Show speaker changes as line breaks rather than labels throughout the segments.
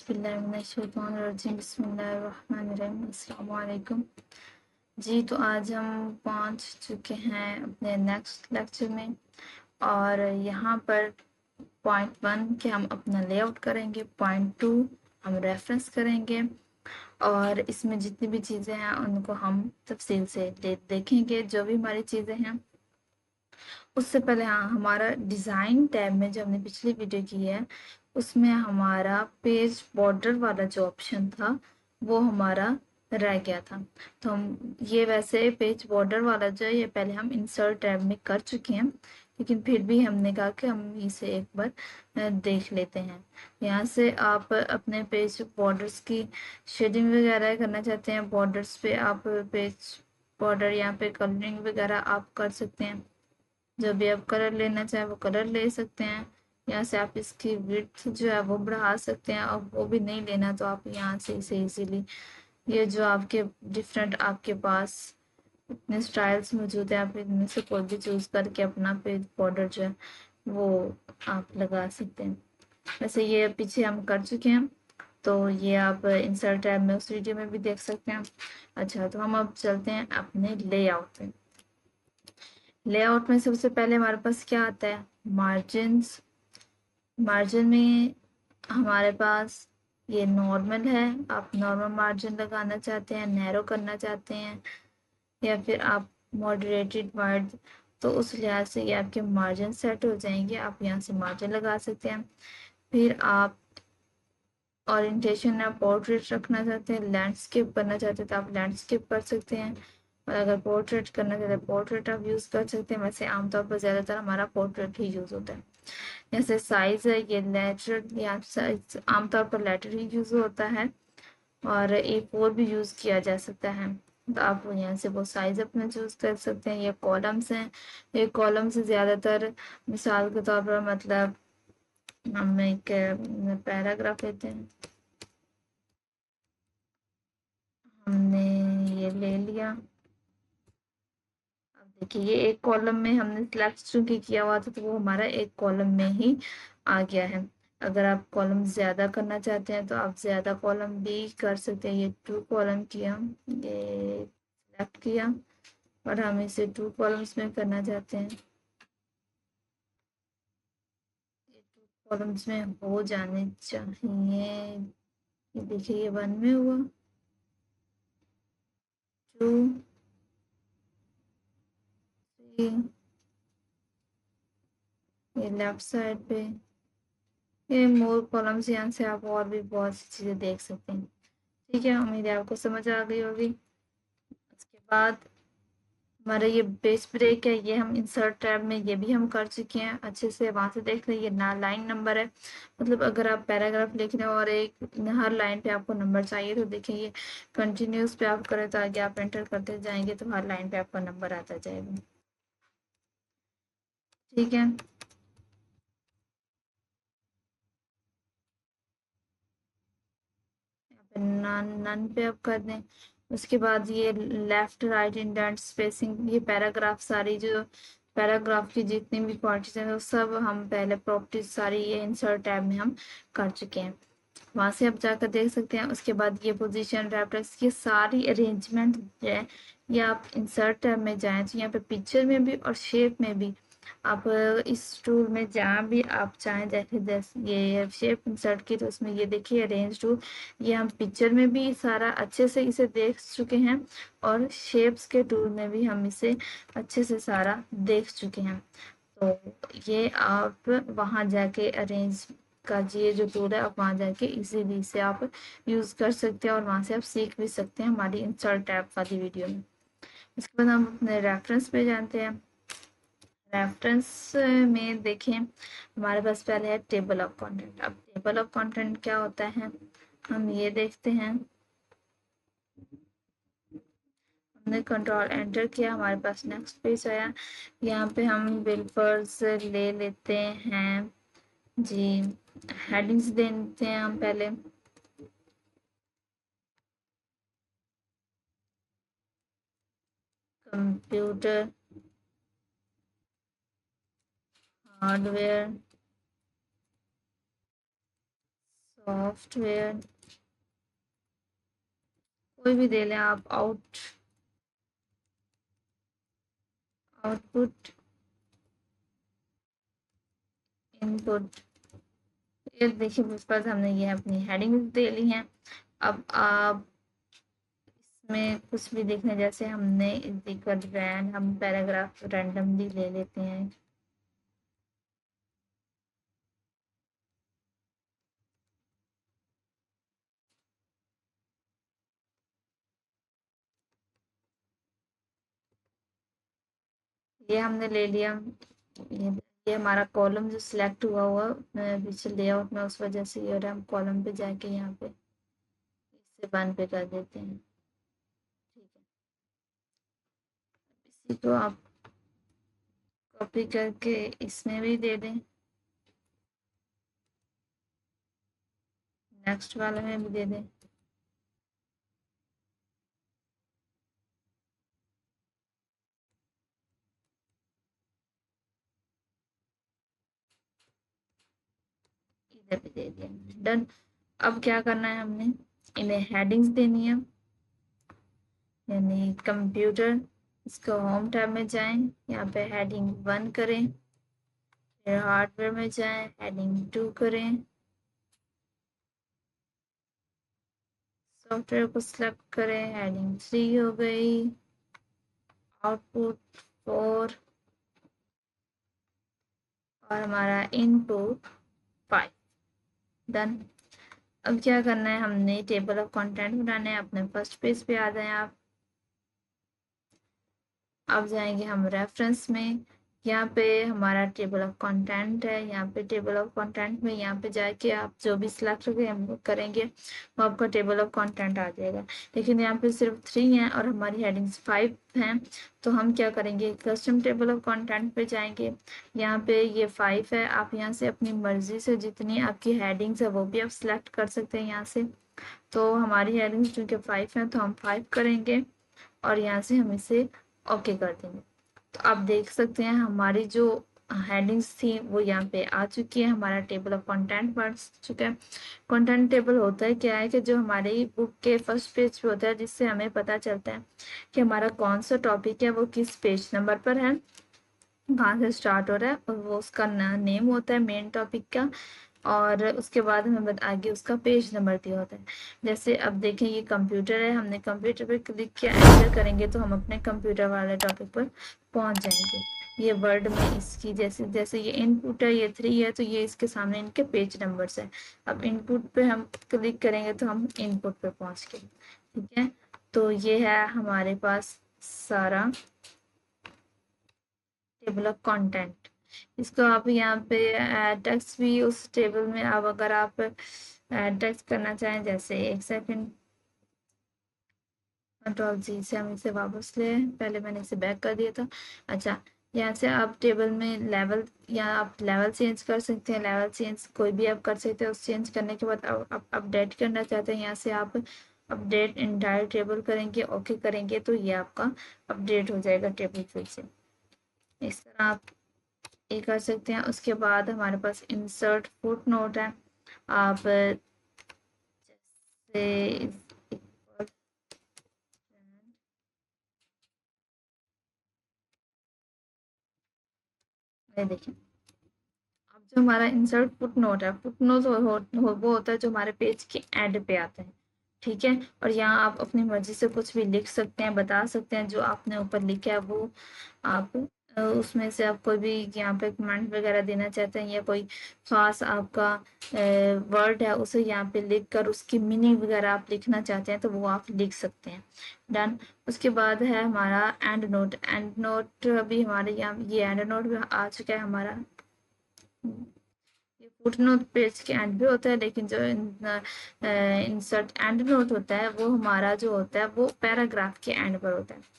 औज़ुबिल्लाहिमिनश्शैतानिर्रजीम बिस्मिल्लाहिर्रहमानिर्रहीम अस्सलाम वालेकुम। जी, तो आज हम पहुंच चुके हैं अपने नेक्स्ट लेक्चर में और यहाँ पर पॉइंट 1 के हम अपना लेआउट करेंगे, पॉइंट 2 हम रेफरेंस करेंगे और इसमें जितनी भी चीज़ें हैं उनको हम तफसील से देखेंगे। जो भी हमारी चीज़ें हैं उससे पहले हमारा डिज़ाइन टैब में जो हमने पिछली वीडियो की है उसमें हमारा पेज बॉर्डर वाला जो ऑप्शन था वो हमारा रह गया था। तो हम ये वैसे पेज बॉर्डर वाला जो है ये पहले हम इंसर्ट टैब में कर चुके हैं, लेकिन फिर भी हमने कहा कि हम इसे एक बार देख लेते हैं। यहाँ से आप अपने पेज बॉर्डर्स की शेडिंग वगैरह करना चाहते हैं, बॉर्डर्स पे आप पेज बॉर्डर यहाँ पे कलरिंग वगैरह आप कर सकते हैं। जो भी आप कलर लेना चाहें वो कलर ले सकते हैं। यहाँ से आप इसकी विड्थ जो है वो बढ़ा सकते हैं, और वो भी नहीं लेना तो आप यहाँ से इसे इजीली ये जो आपके डिफरेंट आपके पास इतने स्टाइल्स मौजूद है, आप इनमें से कोई भी चूज करके अपना पेज बॉर्डर जो है वो आप लगा सकते हैं। वैसे ये पीछे हम कर चुके हैं, तो ये आप इंसर्ट टैब में उस वीडियो में भी देख सकते हैं। अच्छा, तो हम अब चलते हैं अपने लेआउट पे। लेआउट में सबसे पहले हमारे पास क्या आता है, मार्जिन्स। मार्जिन में हमारे पास ये नॉर्मल है, आप नॉर्मल मार्जिन लगाना चाहते हैं, नैरो करना चाहते हैं, या फिर आप मॉडरेटेड वाइड, तो उस लिहाज से ये आपके मार्जिन सेट हो जाएंगे। आप यहाँ से मार्जिन लगा सकते हैं। फिर आप ओरिएंटेशन आप पोर्ट्रेट रखना चाहते हैं, लैंडस्केप करना चाहते हैं तो आप लैंडस्केप कर सकते हैं, और अगर पोर्ट्रेट करना चाहते हैं पोर्ट्रेट आप यूज़ कर सकते हैं। वैसे आमतौर पर ज़्यादातर हमारा पोर्ट्रेट ही यूज़ होता है। जैसे साइज है ये लेटर, या साइज आमतौर पर लेटर ही यूज़ होता है, और A4 भी यूज़ किया जा सकता है। तो आप यहाँ से वो साइज अपना चूज कर सकते हैं। ये कॉलम्स हैं, ये कॉलम से ज़्यादातर मिसाल के तौर पर मतलब हम एक पैराग्राफ लेते हैं, हमने ये ले लिया। अब देखिए ये एक कॉलम में हमने सिलेक्ट चूंकि किया हुआ था तो वो हमारा एक कॉलम में ही आ गया है। अगर आप कॉलम ज्यादा करना चाहते हैं तो आप ज्यादा कॉलम भी कर सकते हैं। ये 2 कॉलम किया, ये सिलेक्ट किया और हम इसे 2 कॉलम्स में करना चाहते हैं। ये 2 कॉलम्स में हो जाने चाहिए। ये देखिए ये 1 में हुआ, 2, 3, ये लेफ्ट साइड पे ये मोर कॉलम्स, यहाँ से आप और भी बहुत सी चीजें देख सकते हैं। ठीक है, उम्मीद है आपको समझ आ गई होगी। उसके बाद हमारा ये पेज ब्रेक है, ये हम इंसर्ट टैब में ये भी हम कर चुके हैं अच्छे से। वहां से देख लीजिए ना लाइन नंबर है, मतलब अगर आप पैराग्राफ लिख रहे हो और एक हर लाइन पे आपको नंबर चाहिए तो देखिए ये कंटिन्यूस पे आप करें तो आगे आप एंटर करते जाएंगे तो हर लाइन पे आपका नंबर आता जाएगा। ठीक है, नन पे आप कर दें। उसके बाद ये लेफ्ट राइट इंडेंट स्पेसिंग, ये पैराग्राफ सारी जो पैराग्राफ की जितनी भी क्वांटिटीज हैं वो सब हम पहले प्रॉपर्टीज सारी ये इंसर्ट टैब में हम कर चुके हैं, वहां से आप जाकर देख सकते हैं। उसके बाद ये पोजीशन रेफरेंस, ये सारी अरेंजमेंट जो है ये आप इंसर्ट टैब में जाएं तो यहाँ पे पिक्चर में भी और शेप में भी आप इस टूल में जहाँ भी आप चाहें, जैसे ये शेप इंसर्ट की तो उसमें ये देखिए अरेंज टूल, ये हम पिक्चर में भी सारा अच्छे से इसे देख चुके हैं और शेप्स के टूल में भी हम इसे अच्छे से सारा देख चुके हैं। तो ये आप वहां जाके अरेंज का ये जो टूल है आप वहां जाके इजीली से आप यूज कर सकते हैं और वहां से आप सीख भी सकते हैं हमारी इंसर्ट टैब वाली वीडियो में। इसके बाद हम अपने रेफरेंस पे जानते हैं। रेफरेंस में देखें हमारे पास पहले है टेबल ऑफ कंटेंट। अब टेबल ऑफ कंटेंट क्या होता है हम ये देखते हैं। हमने कंट्रोल एंटर किया, हमारे पास नेक्स्ट पेज आया। यहाँ पे हम बिल्पर्स ले लेते हैं जी, हेडिंग्स देते हैं हम पहले। कंप्यूटर हार्डवेयर सॉफ्टवेयर कोई भी दे लें आप, आउटपुट इनपुट। ये देखिए उस पर हमने ये अपनी हेडिंग दे ली है। अब आप इसमें कुछ भी देखने, जैसे हमने इक्वल रैंड, हम पैराग्राफ रैंडमली ले लेते हैं। ये हमने ले लिया। ये ये हमारा कॉलम जो सिलेक्ट हुआ हुआ पीछे लेआउट में, उस वजह से ये हम कॉलम पे जाके यहाँ पे इसे 1 पे कर देते हैं। ठीक है, इसी को आप कॉपी करके इसमें भी दे दें, नेक्स्ट वाले में भी दे दें। इधर भी दे दिया, डन। अब क्या करना है, हमने इन्हें हेडिंग्स देनी है, यानी कंप्यूटर, इसको होम टैब में जाएं, यहाँ पे हेडिंग 1 करें, फिर हार्डवेयर में जाएं, हेडिंग 2 करें, सॉफ्टवेयर को सिलेक्ट करें, हेडिंग 3 हो गई, आउटपुट 4 और हमारा इनपुट 5, डन। अब क्या करना है, हमने टेबल ऑफ कंटेंट बनाना है। अपने फर्स्ट पेज पे आ जाएं आप। अब जाएंगे हम रेफरेंस में, यहाँ पे हमारा टेबल ऑफ कंटेंट है। यहाँ पे टेबल ऑफ कंटेंट में यहाँ पे जाके आप जो भी सिलेक्ट करेंगे वो आपका टेबल ऑफ कंटेंट आ जाएगा। लेकिन यहाँ पे सिर्फ 3 हैं और हमारी हेडिंग्स 5 हैं, तो हम क्या करेंगे, कस्टम टेबल ऑफ कंटेंट पे जाएंगे। यहाँ पे ये 5 है, आप यहाँ से अपनी मर्जी से जितनी आपकी हेडिंग्स है वो भी आप सिलेक्ट कर सकते हैं यहाँ से। तो हमारी हेडिंग्स चूँकि 5 हैं तो हम 5 करेंगे और यहाँ से हम इसे ओके कर देंगे। तो आप देख सकते हैं हमारी जो हेडिंग्स थी वो यहाँ पे आ चुकी है, हमारा टेबल ऑफ कंटेंट बन चुका है। कंटेंट टेबल होता है क्या है कि जो हमारी बुक के फर्स्ट पेज पे होता है, जिससे हमें पता चलता है कि हमारा कौन सा टॉपिक है, वो किस पेज नंबर पर है, कहाँ से स्टार्ट हो रहा है, और वो उसका नेम होता है मेन टॉपिक का, और उसके बाद हमें आगे उसका पेज नंबर दिया होता है। जैसे अब देखें ये कंप्यूटर है, हमने कंप्यूटर पे क्लिक किया, एंटर करेंगे तो हम अपने कंप्यूटर वाले टॉपिक पर पहुंच जाएंगे। ये वर्ड में इसकी जैसे जैसे ये इनपुट है, ये 3 है, तो ये इसके सामने इनके पेज नंबर्स है। अब इनपुट पे हम क्लिक करेंगे तो हम इनपुट पे पहुंच गए। ठीक है, तो ये है हमारे पास सारा टेबल ऑफ कंटेंट। इसको आप यहाँ पे टेक्स्ट भी उस टेबल में, अब अगर आप टेक्स्ट करना चाहें, जैसे एक सेकंड, कंट्रोल जी से हम इसे वापस ले, पहले मैंने इसे बैक कर दिया था। अच्छा, यहाँ से आप टेबल में लेवल, या आप लेवल चेंज कर सकते हैं, लेवल चेंज कोई भी आप कर सकते हैं। उस चेंज करने के बाद आप अपडेट करना चाहते हैं, यहाँ से आप अपडेट इंटायर टेबल करेंगे, ओके करेंगे तो ये आपका अपडेट हो जाएगा टेबल फिर से। इस तरह आप ये कर सकते हैं। उसके बाद हमारे पास इंसर्ट फुट नोट है। आप जैसे ये देखें, अब जो हमारा इंसर्ट फुट नोट है, फुट नोट वो होता है जो हमारे पेज के एंड पे आता है। ठीक है, और यहाँ आप अपनी मर्जी से कुछ भी लिख सकते हैं, बता सकते हैं जो आपने ऊपर लिखा है वो आप उसमें से आप कोई भी यहाँ पे कमेंट वगैरह देना चाहते हैं, या कोई खास आपका वर्ड है उसे यहाँ पे लिख कर उसकी मीनिंग वगैरह आप लिखना चाहते हैं तो वो आप लिख सकते हैं। डन। उसके बाद है हमारा एंड नोट। एंड नोट अभी हमारे यहाँ ये एंड नोट भी आ चुका है हमारा। ये फुटनोट पेज के एंड भी होता है, लेकिन जो इंसर्ट एंड नोट होता है वो हमारा जो होता है वो पैराग्राफ के एंड पर होता है।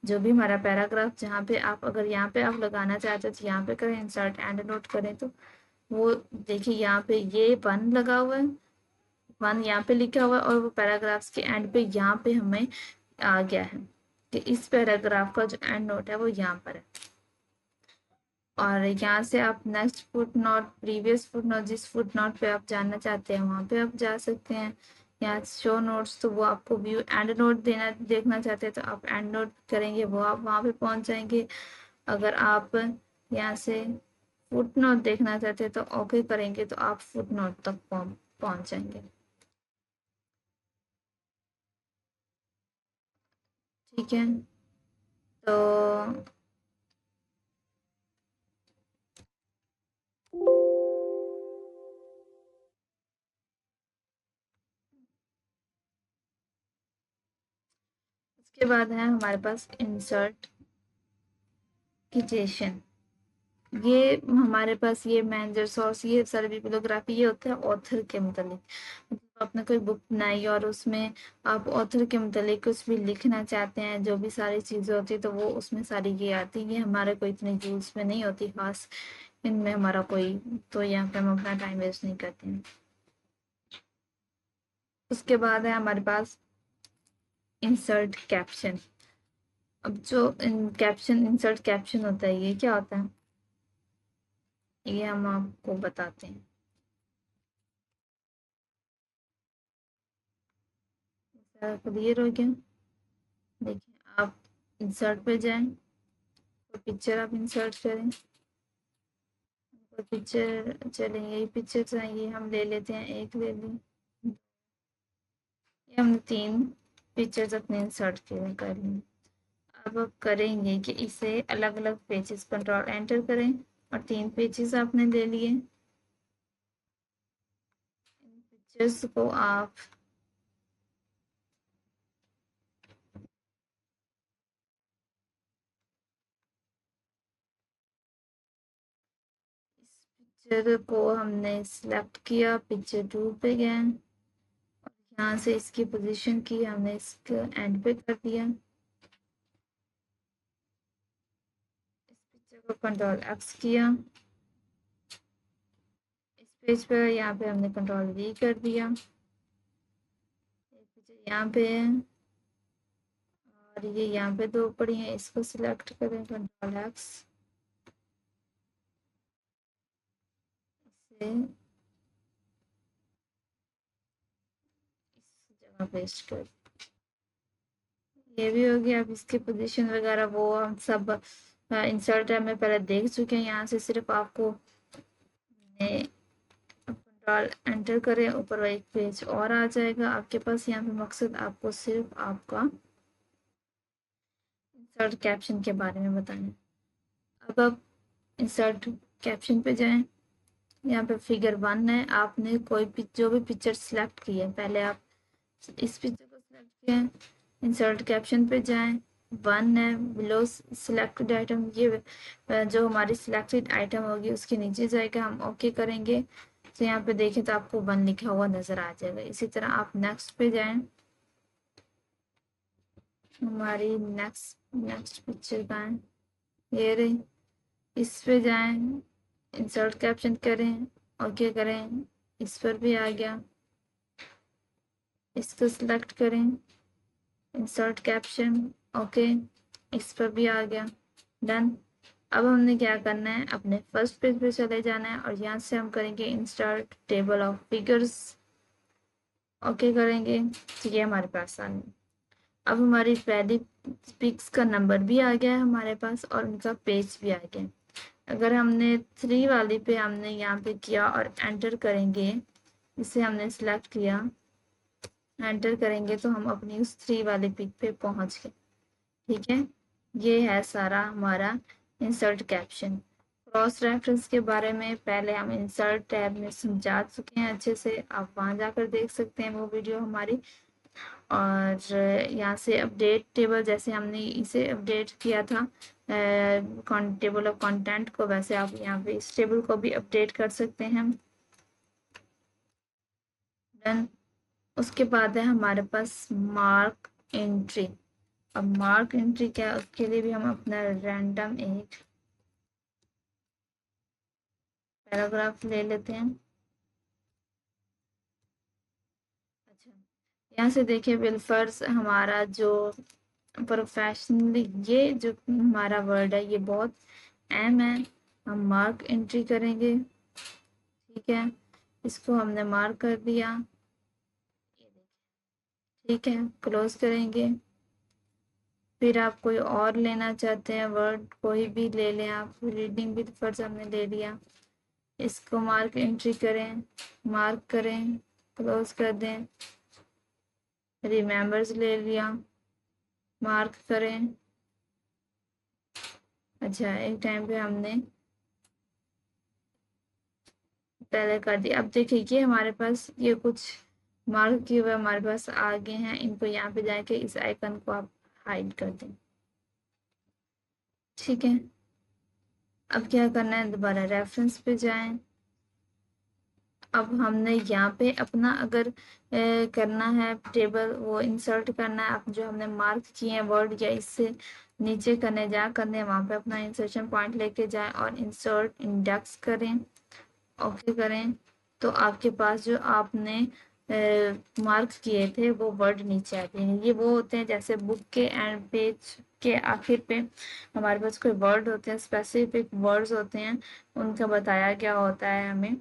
जो भी हमारा पैराग्राफ, जहाँ पे आप अगर यहाँ पे आप लगाना चाहते हो तो यहाँ पे करें, इंसर्ट एंड नोट करें तो वो देखिए यहाँ पे ये 1 लगा हुआ है, 1 यहाँ पे लिखा हुआ है, और वो पैराग्राफ्स के एंड पे यहाँ पे हमें आ गया है कि इस पैराग्राफ का जो एंड नोट है वो यहाँ पर है। और यहाँ से आप next foot note, previous foot note, जिस फुट नोट पे आप जानना चाहते हैं वहाँ पे आप जा सकते हैं। यहाँ शो नोट्स, तो वो आपको व्यू एंड नोट देना देखना चाहते हैं तो आप एंड नोट करेंगे, वो आप वहाँ पे पहुँच जाएंगे। अगर आप यहाँ से फुट नोट देखना चाहते हैं तो ओके करेंगे तो आप फुट नोट तक पहुँच जाएंगे। ठीक है, तो उसके बाद है हमारे पास इंसर्ट कीजेशन। ये हमारे पास ये मैनेजर सोर्स, ये सारी बिब्लियोग्राफी, ये होता है ऑथर के मतलब। मतलब आपने कोई बुक बनाई और उसमें आप ऑथर के मतलब कुछ भी लिखना चाहते हैं, जो भी सारी चीज़ें होती तो वो उसमें सारी ये आती है। हमारे कोई इतनी यूज में नहीं होती खास, इनमें हमारा कोई, तो यहाँ पे हम अपना टाइम वेस्ट नहीं करते हैं। उसके बाद है हमारे पास इंसर्ट कैप्शन। अब जो कैप्शन, इंसर्ट कैप्शन होता है, ये क्या होता है ये हम आपको बताते हैं। क्लियर हो गया? देखिए, आप इंसर्ट पे जाएं, तो पिक्चर आप इंसर्ट करें, तो पिक्चर चलें, यही पिक्चर चाहिए, हम ले लेते हैं, एक ले ली, ये हमने 3 पिक्चर्स अपने इंसर्ट कर ली। अब आप करेंगे कि इसे अलग अलग पेजेस, कंट्रोल एंटर करें और 3 पेजेस आपने ले लिए। इन पिक्चर्स को आप पिक्चर को हमने सिलेक्ट किया, पिक्चर 2 पे गए, यहाँ से इसकी पोजीशन की हमने इसके एंड पे कर दिया। इस पिक्चर को कंट्रोल एक्स किया, इस पेज पर यहाँ पे हमने कंट्रोल वी कर दिया। एक पिक्चर यहाँ पे है और ये यहाँ पे 2 पड़ी हैं, इसको सिलेक्ट करें, कंट्रोल एक्स, इसे इस जगह पेस्ट कर, ये भी हो गया। अब इसकी पोजीशन वगैरह वो हम सब इंसर्ट में पहले देख चुके हैं। यहाँ से सिर्फ आपको कंट्रोल एंटर करें, ऊपर वो एक पेज और आ जाएगा आपके पास। यहाँ पे मकसद आपको सिर्फ आपका इंसर्ट कैप्शन के बारे में बताना है। अब आप इंसर्ट कैप्शन पे जाएं, यहाँ पे फिगर 1 है, आपने कोई भी जो भी पिक्चर सिलेक्ट की है, पहले आप इस पिक्चर को सिलेक्ट किया, इंसर्ट कैप्शन पे जाएं, 1 है, बिलो सिलेक्टेड आइटम, ये जो हमारी सिलेक्टेड आइटम होगी उसके नीचे जाएगा, हम ओके करेंगे तो यहाँ पे देखें तो आपको 1 लिखा हुआ नजर आ जाएगा। इसी तरह आप नेक्स्ट पे जाएं, हमारी नेक्स्ट पिक्चर का है, ये रही, इस पे जाएं, इंसर्ट कैप्शन करें, ओके करें, इस पर भी आ गया, इसको सिलेक्ट करें, इंसर्ट कैप्शन, ओके, इस पर भी आ गया, डन। अब हमने क्या करना है, अपने फर्स्ट पेज पे चले जाना है और यहाँ से हम करेंगे insert table of figures, okay करेंगे तो ये हमारे पास आ गया। अब हमारी पहली पिक्स का नंबर भी आ गया है हमारे पास और उनका पेज भी आ गया। अगर हमने 3 वाली पे हमने यहाँ पे किया और एंटर करेंगे, इसे हमने सिलेक्ट किया, एंटर करेंगे तो हम अपनी उस 3 वाली पिक पे पहुंच गए। ठीक है, ये है सारा हमारा इंसर्ट कैप्शन। क्रॉस रेफरेंस के बारे में पहले हम इंसर्ट टैब में समझा चुके हैं अच्छे से, आप वहां जाकर देख सकते हैं वो वीडियो हमारी। और यहाँ से अपडेट टेबल, जैसे हमने इसे अपडेट किया था टेबल ऑफ कंटेंट को, वैसे आप यहाँ पे इस टेबल को भी अपडेट कर सकते हैं। डन। उसके बाद है हमारे पास मार्क एंट्री। अब मार्क एंट्री क्या है, उसके लिए भी हम अपना रैंडम एक पैराग्राफ ले लेते हैं। अच्छा, यहाँ से देखिए, विल्फर्स हमारा जो प्रोफेशनली, ये जो हमारा वर्ड है ये बहुत अहम है। हम मार्क एंट्री करेंगे। ठीक है, इसको हमने मार्क कर दिया। ये देखिए, ठीक है, क्लोज करेंगे। फिर आप कोई और लेना चाहते हैं वर्ड, कोई भी ले लें आप। रीडिंग विद वर्ड्स हमने ले लिया, इसको मार्क एंट्री करें, मार्क करें, क्लोज कर दें। रिमेंबर्स ले लिया, मार्क करें। अच्छा, एक टाइम पे हमने पहले कर दिया। अब देखिए ये हमारे पास ये कुछ मार्क किए हुए हमारे पास आ गए हैं। इनको यहाँ पे जाके इस आइकन को आप हाइड कर दें। ठीक है, अब क्या करना है, दोबारा रेफरेंस पे जाएं। अब हमने यहाँ पे अपना अगर करना है टेबल, वो इंसर्ट करना है, अब जो हमने मार्क किए हैं वर्ड या इससे नीचे करने जा करने वहाँ पे अपना इंसर्शन पॉइंट लेके जाएं और इंसर्ट इंडेक्स करें, ओके करें। तो आपके पास जो आपने मार्क किए थे वो वर्ड नीचे आते हैं। ये वो होते हैं जैसे बुक के एंड पेज के आखिर पे हमारे पास कोई वर्ड होते हैं, स्पेसिफिक वर्ड्स होते हैं, उनका बताया गया होता है हमें,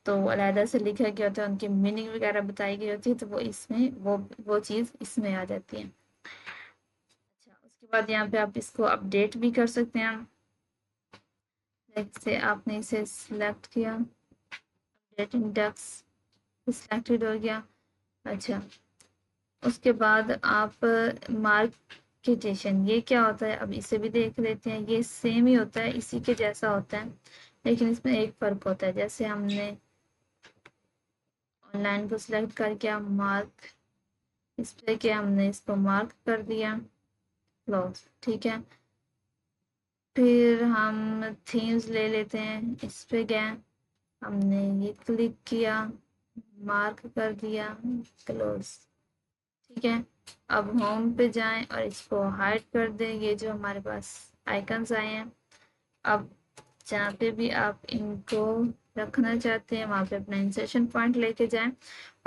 तो अलहदा से लिखा गया होता है, उनकी मीनिंग वगैरह बताई गई होती है, तो वो इसमें वो चीज़ इसमें आ जाती है। अच्छा, उसके बाद यहाँ पे आप इसको अपडेट भी कर सकते हैं। जैसे आपने इसे सिलेक्ट किया, अपडेट इंडेक्स सिलेक्टेड हो गया। अच्छा, उसके बाद आप मार्केटेशन, ये क्या होता है अब इसे भी देख लेते हैं। ये सेम ही होता है, इसी के जैसा होता है, लेकिन इसमें एक फ़र्क होता है। जैसे हमने ऑनलाइन को सिलेक्ट करके मार्क, इस पे क्या हमने इसको मार्क कर दिया, क्लोज। ठीक है, फिर हम थीम्स ले लेते हैं, इस पे गए, हमने ये क्लिक किया, मार्क कर दिया, क्लोज। ठीक है, अब होम पे जाएं और इसको हाइड कर दें, ये जो हमारे पास आइकन्स आए हैं। अब जहाँ पे भी आप इनको रखना चाहते हैं वहाँ पे अपना इंसर्शन पॉइंट लेके जाएं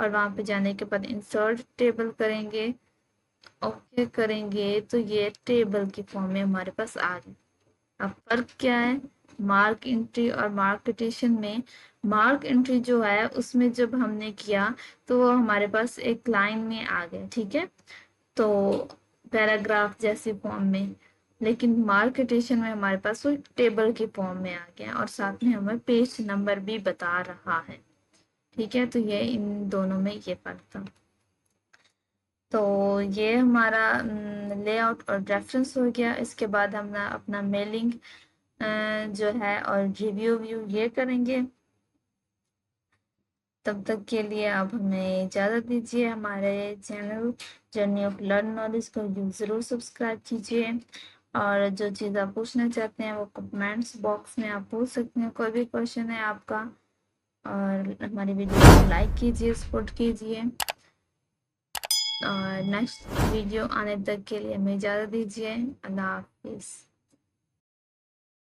और वहाँ पे जाने के बाद इंसर्ट टेबल करेंगे, ओके करेंगे, तो ये टेबल की फॉर्म में हमारे पास आ गए। अब फर्क क्या है मार्क एंट्री और मार्केटेशन में? मार्क एंट्री जो है उसमें जब हमने किया तो वो हमारे पास एक लाइन में आ गया, ठीक है, तो पैराग्राफ जैसी फॉर्म में। लेकिन मार्केटेशन में हमारे पास वो टेबल की फॉर्म में आ गया और साथ में हमें पेज नंबर भी बता रहा है। ठीक है, तो ये इन दोनों में ये फर्क था। तो ये हमारा लेआउट और रेफरेंस हो गया। इसके बाद हम ना अपना मेलिंग जो है और रिव्यू व्यू ये करेंगे। तब तक के लिए आप हमें इजाज़त दीजिए। हमारे channel journey of learn knowledge को ज़रूर सब्सक्राइब कीजिए, और जो चीज़ आप पूछना चाहते हैं वो कमेंट्स बॉक्स में आप पूछ सकते हैं, कोई भी क्वेश्चन है आपका। और हमारी वीडियो को लाइक कीजिए, सपोर्ट कीजिए, और नेक्स्ट वीडियो आने तक के लिए हमें इजाज़त दीजिए। अल्लाह हाफिज़।